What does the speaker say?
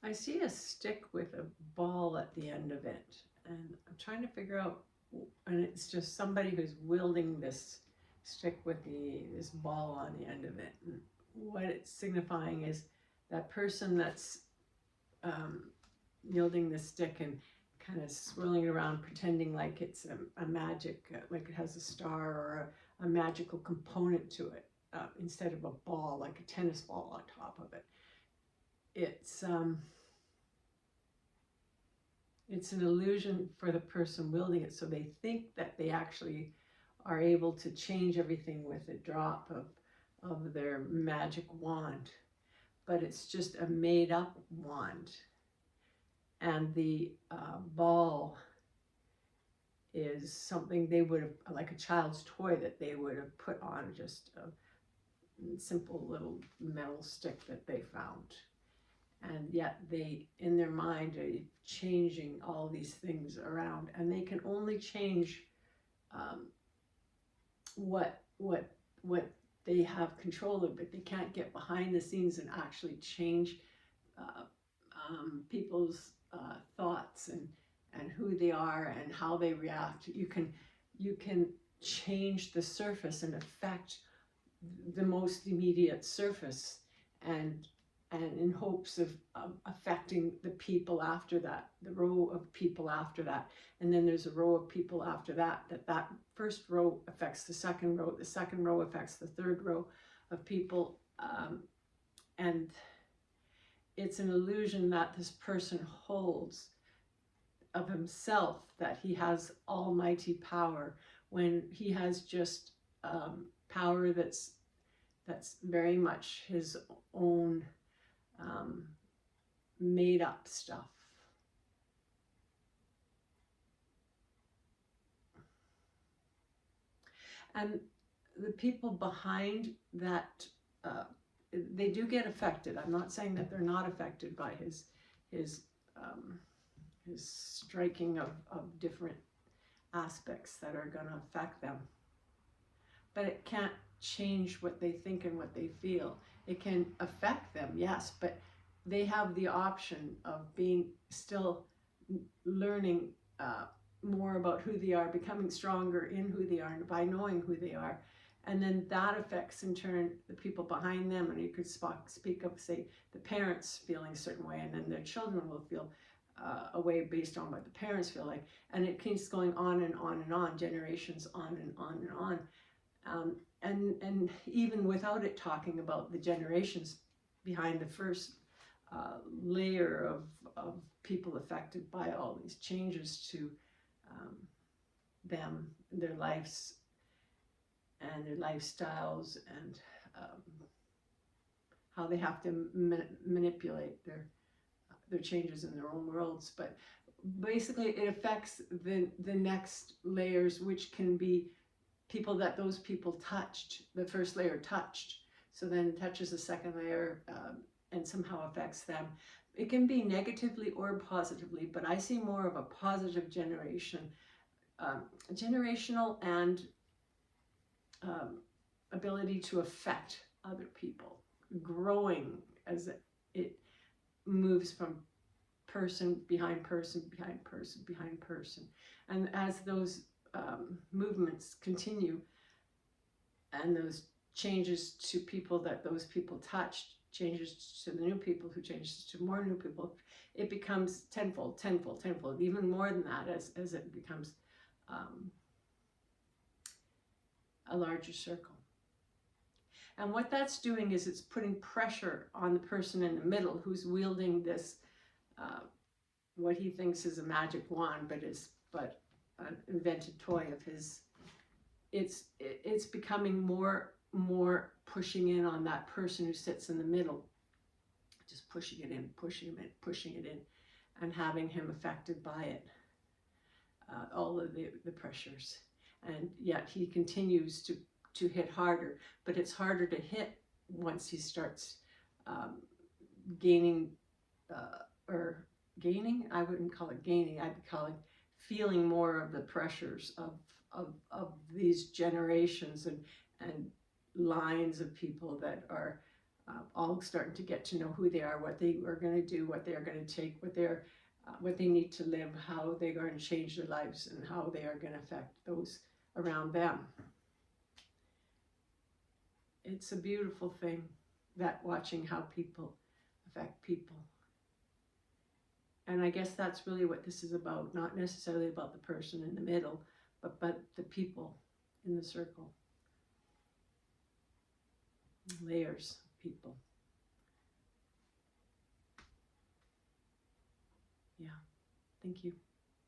I see a stick with a ball at the end of it, and I'm trying to figure out, and it's just somebody who's wielding this stick with this ball on the end of it. And what it's signifying is that person that's um, wielding the stick and kind of swirling it around, pretending like it's a magic, like it has a star or a magical component to it, instead of a ball, like a tennis ball on top of it. It's an illusion for the person wielding it, so they think that they actually are able to change everything with a drop of their magic wand, but it's just a made-up wand. And the ball is something they would have, like a child's toy that they would have put on just a simple little metal stick that they found. And yet they, in their mind, are changing all these things around, and they can only change what they have control of, but they can't get behind the scenes and actually change uh, people's thoughts and who they are and how they react. You can change the surface and affect the most immediate surface, and in hopes of affecting the people after that, the row of people after that. And then there's a row of people after that, that first row affects the second row affects the third row of people. And it's an illusion that this person holds of himself, that he has almighty power, when he has just power that's very much his own made up stuff. And the people behind that, they do get affected. I'm not saying that they're not affected by his striking of different aspects that are going to affect them. But it can't change what they think and what they feel. It can affect them, yes, but they have the option of being still learning more about who they are, becoming stronger in who they are, and by knowing who they are. And then that affects in turn the people behind them. And you could speak of, say, the parents feeling a certain way, and then their children will feel a way based on what the parents feel like. And it keeps going on and on and on, generations on and on and on. And even without it talking about the generations behind the first layer of people affected by all these changes to them, their lives and their lifestyles, and how they have to manipulate their changes in their own worlds. But basically it affects the next layers, which can be people that those people touched, the first layer touched, so then it touches the second layer and somehow affects them. It can be negatively or positively, but I see more of a positive generational and ability to affect other people, growing as it moves from person behind person behind person behind person. And as those movements continue, and those changes to people that those people touched, changes to the new people who changes to more new people, it becomes tenfold, tenfold, tenfold, even more than that as it becomes a larger circle. And what that's doing is it's putting pressure on the person in the middle who's wielding this, what he thinks is a magic wand, but an invented toy of his. It's becoming more pushing in on that person who sits in the middle, just pushing it in, pushing it in, and having him affected by it, all of the pressures. And yet he continues to hit harder, but it's harder to hit once he starts gaining, or gaining, I wouldn't call it gaining, I'd call it feeling more of the pressures of these generations and lines of people that are all starting to get to know who they are, what they are going to do, what they're going to take, what they need to live, how they're going to change their lives, and how they are going to affect those around them. It's a beautiful thing, that watching how people affect people. And I guess that's really what this is about, not necessarily about the person in the middle, but the people in the circle. Layers of people. Yeah, thank you.